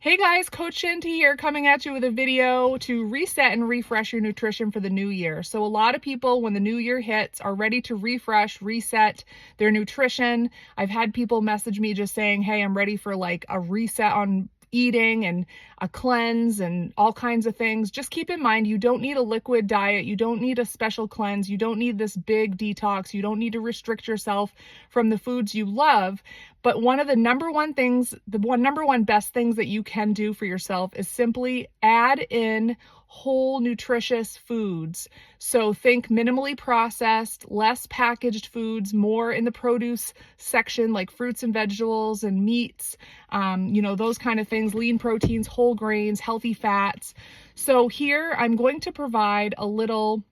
Hey guys, Coach Shanti here coming at you with a video to reset and refresh your nutrition for the new year. So a lot of people, when the new year hits, are ready to refresh, reset their nutrition. I've had people message me just saying, hey, I'm ready for like a reset on eating and a cleanse and all kinds of things. Just keep in mind, you don't need a liquid diet. You don't need a special cleanse. You don't need this big detox. You don't need to restrict yourself from the foods you love. But one of the number one best things that you can do for yourself is simply add in whole nutritious foods. So think minimally processed, less packaged foods, more in the produce section like fruits and vegetables and meats, those kind of things, lean proteins, whole grains, healthy fats. So here I'm going to provide a little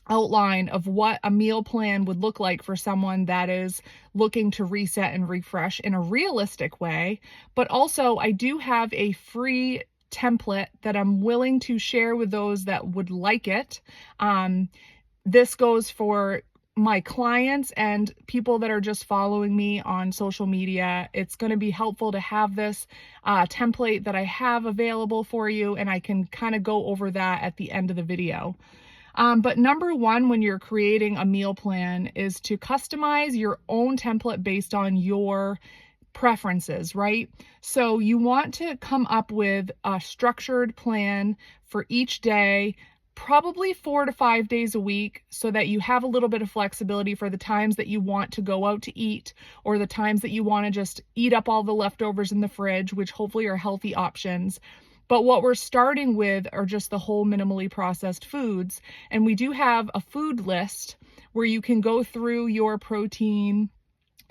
outline of what a meal plan would look like for someone that is looking to reset and refresh in a realistic way. But also I do have a free template that I'm willing to share with those that would like it. This goes for my clients and people that are just following me on social media. It's going to be helpful to have this template that I have available for you, and I can kind of go over that at the end of the video. But number one, when you're creating a meal plan, is to customize your own template based on your preferences, right? So you want to come up with a structured plan for each day, probably 4 to 5 days a week, so that you have a little bit of flexibility for the times that you want to go out to eat or the times that you want to just eat up all the leftovers in the fridge, which hopefully are healthy options. But what we're starting with are just the whole minimally processed foods. And we do have a food list where you can go through your protein,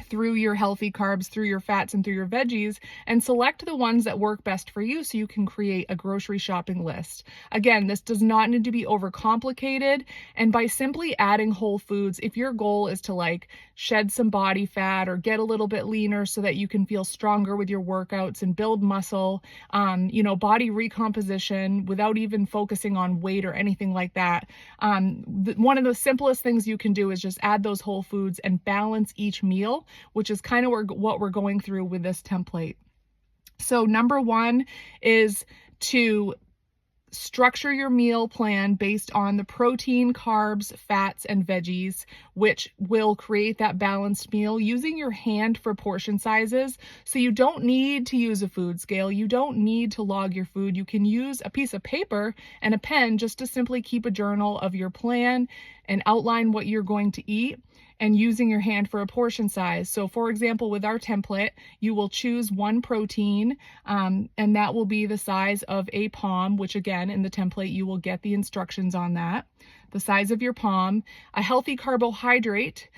through your healthy carbs, through your fats, and through your veggies, and select the ones that work best for you so you can create a grocery shopping list. Again, this does not need to be overcomplicated, and by simply adding whole foods, if your goal is to like shed some body fat or get a little bit leaner so that you can feel stronger with your workouts and build muscle, body recomposition without even focusing on weight or anything like that, one of the simplest things you can do is just add those whole foods and balance each meal, which is kind of what we're going through with this template. So number one is to structure your meal plan based on the protein, carbs, fats, and veggies, which will create that balanced meal using your hand for portion sizes. So you don't need to use a food scale. You don't need to log your food. You can use a piece of paper and a pen just to simply keep a journal of your plan and outline what you're going to eat, and using your hand for a portion size. So for example, with our template, you will choose one protein, and that will be the size of a palm, which again, in the template, you will get the instructions on that. The size of your palm. A healthy carbohydrate,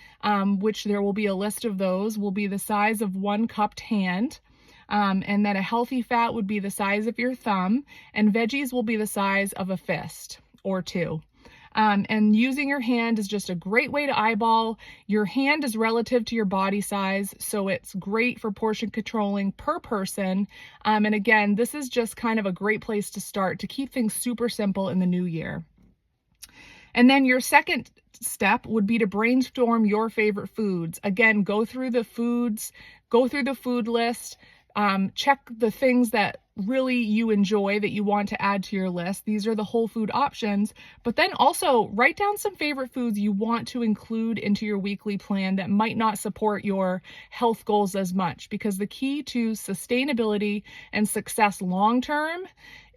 which there will be a list of those, will be the size of one cupped hand. And then a healthy fat would be the size of your thumb, and veggies will be the size of a fist or two. And using your hand is just a great way to eyeball. Your hand is relative to your body size, so it's great for portion controlling per person. And again, this is just kind of a great place to start to keep things super simple in the new year. And then your second step would be to brainstorm your favorite foods. Again, go through the food list, check the things that really you enjoy that you want to add to your list. These are the whole food options, but then also write down some favorite foods you want to include into your weekly plan that might not support your health goals as much, because the key to sustainability and success long-term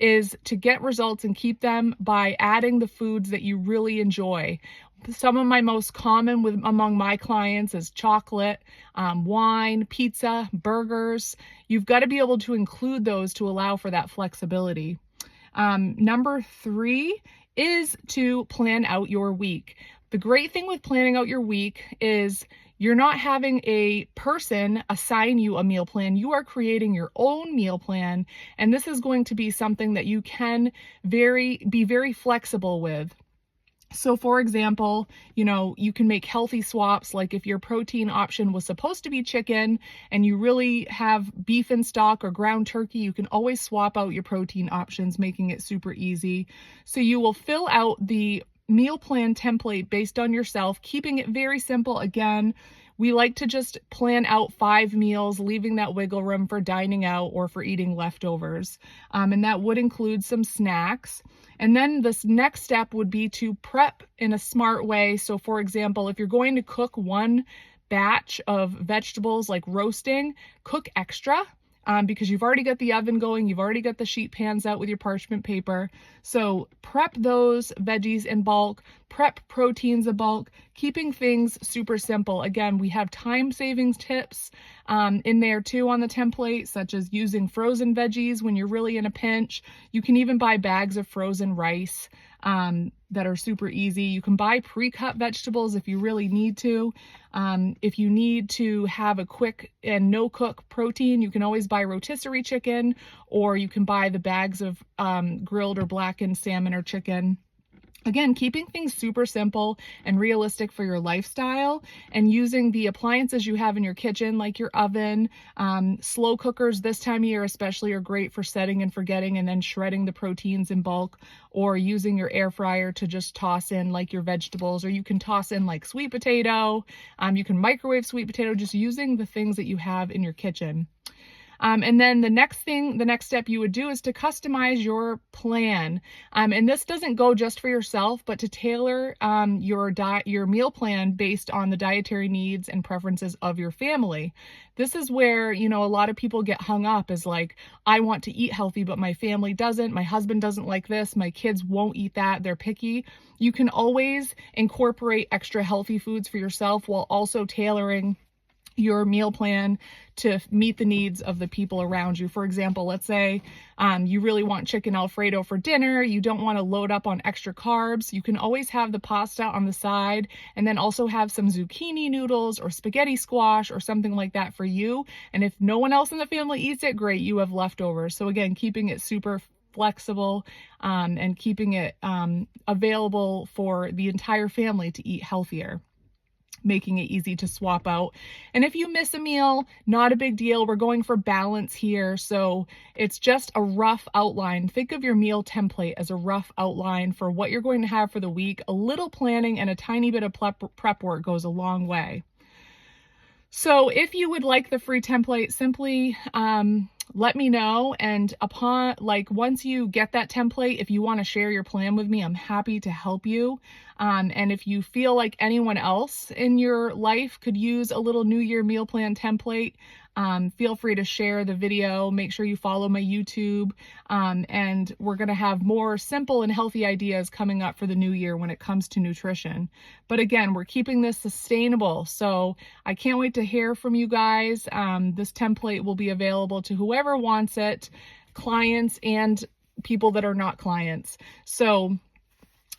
is to get results and keep them by adding the foods that you really enjoy. Some of my most common among my clients is chocolate, wine, pizza, burgers. You've got to be able to include those to allow for that flexibility. Number three is to plan out your week. The great thing with planning out your week is you're not having a person assign you a meal plan. You are creating your own meal plan, and this is going to be something that you can be very flexible with. So for example, you can make healthy swaps. Like if your protein option was supposed to be chicken and you really have beef in stock or ground turkey, you can always swap out your protein options, making it super easy. So you will fill out the meal plan template based on yourself, keeping it very simple again, We like to just plan out 5 meals, leaving that wiggle room for dining out or for eating leftovers. And that would include some snacks. And then this next step would be to prep in a smart way. So for example, if you're going to cook one batch of vegetables like roasting, cook extra. Because you've already got the oven going, you've already got the sheet pans out with your parchment paper. So prep those veggies in bulk, prep proteins in bulk, keeping things super simple. Again, we have time savings tips in there too on the template, such as using frozen veggies when you're really in a pinch. You can even buy bags of frozen rice that are super easy. You can buy pre-cut vegetables if you really need to. If you need to have a quick and no-cook protein, you can always buy rotisserie chicken, or you can buy the bags of grilled or blackened salmon or chicken. Again, keeping things super simple and realistic for your lifestyle, and using the appliances you have in your kitchen, like your oven. Slow cookers this time of year especially are great for setting and forgetting and then shredding the proteins in bulk, or using your air fryer to just toss in like your vegetables, or you can toss in like sweet potato. You can microwave sweet potato, just using the things that you have in your kitchen. And then the next step you would do is to customize your plan. And this doesn't go just for yourself, but to tailor your meal plan based on the dietary needs and preferences of your family. This is where, a lot of people get hung up, is like, I want to eat healthy, but my family doesn't. My husband doesn't like this. My kids won't eat that. They're picky. You can always incorporate extra healthy foods for yourself while also tailoring your meal plan to meet the needs of the people around you. For example, let's say you really want chicken Alfredo for dinner. You don't want to load up on extra carbs. You can always have the pasta on the side, and then also have some zucchini noodles or spaghetti squash or something like that for you. And if no one else in the family eats it, great, you have leftovers. So again, keeping it super flexible and keeping it available for the entire family to eat healthier, making it easy to swap out. And if you miss a meal, not a big deal. We're going for balance here. So it's just a rough outline. Think of your meal template as a rough outline for what you're going to have for the week. A little planning and a tiny bit of prep work goes a long way. So if you would like the free template, simply let me know. And once you get that template, if you want to share your plan with me, I'm happy to help you. And if you feel like anyone else in your life could use a little New Year meal plan template, feel free to share the video. Make sure you follow my YouTube. And we're going to have more simple and healthy ideas coming up for the new year when it comes to nutrition. But again, we're keeping this sustainable. So I can't wait to hear from you guys. This template will be available to whoever wants it, clients and people that are not clients. So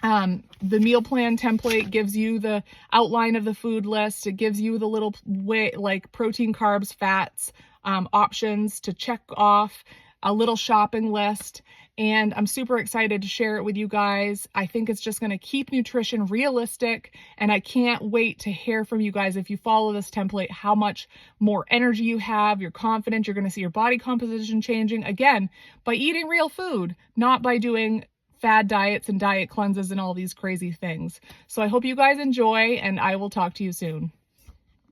the meal plan template gives you the outline of the food list. It gives you the little way, like protein, carbs, fats, options to check off, a little shopping list. And I'm super excited to share it with you guys. I think it's just going to keep nutrition realistic. And I can't wait to hear from you guys, if you follow this template, how much more energy you have, you're confident, you're going to see your body composition changing. Again, by eating real food, not by doing fad diets and diet cleanses and all these crazy things. So I hope you guys enjoy, and I will talk to you soon.